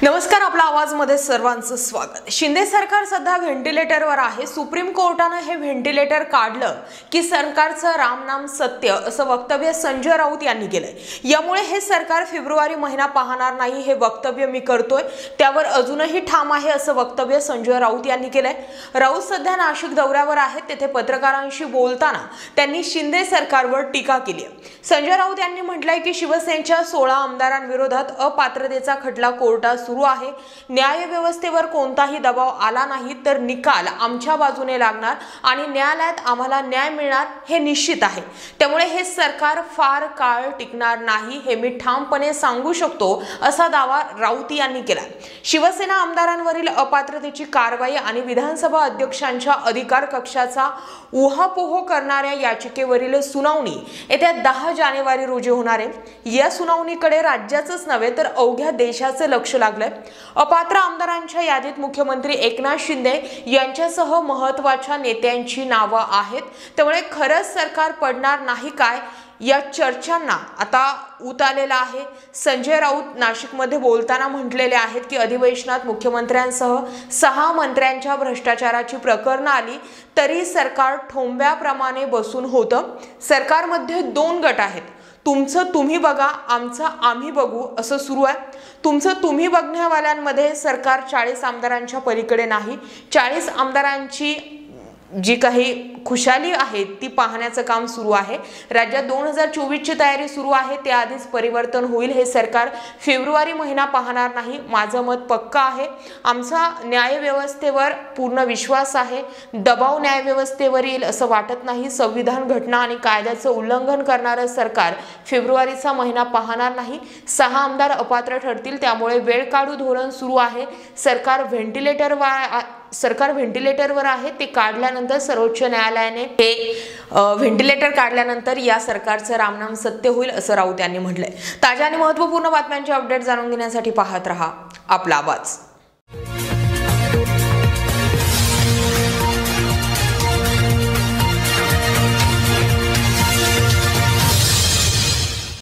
नमस्कार, आपला आवाज मध्ये सर्वांचं स्वागत। शिंदे सरकार सध्या व्हेंटिलेटरवर आहे। सुप्रीम कोर्टाने हे व्हेंटिलेटर काढलं की सरकारचं राम नाम सत्य असं वक्तव्य संजय राऊत यांनी केलंय। यामुळे हे सरकार फेब्रुवारी महिना पाहणार नाही हे वक्तव्य मी करतोय, त्यावर अजूनही ठाम आहे असं वक्तव्य संजय राऊत यांनी केलंय। राऊत सध्या नाशिक दौऱ्यावर आहेत। तेथे पत्रकारांशी बोलताना त्यांनी शिंदे सरकारवर टीका केली आहे। संजय राऊत यांनी म्हटलंय की शिवसेनेच्या 16 आमदारांविरोधात अपात्रतेचा खटला कोर्टात सुरू आहे। न्याय व्यवस्थेवर कोणताही दबाव आला नाही तर निकाल आमच्या बाजूने लागणार आणि न्यायालयात आम्हाला न्याय मिळणार हे निश्चित आहे। त्यामुळे हे सरकार फार काळ टिकणार नाही हे मी ठामपणे सांगू शकतो असा दावा राऊत यांनी केला। शिवसेना आमदारांवरील अपात्रतेची कारवाई आणि विधानसभा अध्यक्षांच्या अधिकार कक्षाचा उहापोह करणाऱ्या याचिकेवरील सुनावणी येत्या 10 जानेवारी रोजी होणार आहे। या सुनावणीकडे राज्याचंच नव्हे तर अवघ्या देशाचे लक्ष लागलंय। अपात्र आमदारांच्या यादीत मुख्यमंत्री एकनाथ शिंदे यांच्यासह महत्त्वाच्या नेत्यांची नावे आहेत। त्यामुळे खरंच सरकार पडणार नाही काय या चर्चांना आता ऊत आलेला आहे। संजय राऊत नाशिकमध्ये बोलताना म्हटलेले आहेत की अधिवेशनात मुख्यमंत्र्यांसह 6 मंत्र्यांच्या भ्रष्टाचाराची प्रकरणं आली तरी सरकार ठोंब्याप्रमाणे बसून होतं। सरकारमध्ये 2 गट आहेत, तुमचं तुम्ही बघा, आमचं आम्ही बघू असं सुरू आहे। तुमचं तुम्ही बघण्यावाल्यांमध्ये सरकार 40 आमदारांच्या पलीकडे नाही। 40 आमदारांची जी काही खुशाली आहे ती पाहण्याचं काम सुरू आहे। राज्यात 2024 ची तयारी सुरू आहे, त्याआधीच परिवर्तन होईल। हे सरकार फेब्रुवारी महिना पाहणार नाही, माझं मत पक्का आहे। आमचा न्याय व्यवस्थेवर पूर्ण विश्वास आहे। दबाव न्याय व्यवस्थेवर येईल असं वाटत नाही। संविधान, घटना आणि कायद्याचं उल्लंघन करणारं सरकार फेब्रुवारीचा महिना पाहणार नाही। 6 आमदार अपात्र ठरतील, त्यामुळे वेळ काढू धोरण सुरू आहे। सरकार व्हेंटिलेटरवर आहे। ते काढल्यानंतर सर्वोच्च न्यायालयाने हे व्हेंटिलेटर काढल्यानंतर या सरकारचं रामनाम सत्य होईल असं राऊत यांनी म्हटलंय। ताज्या आणि महत्त्वपूर्ण बातम्यांचे अपडेट जाणून घेण्यासाठी पाहत रहा आपला आवाज।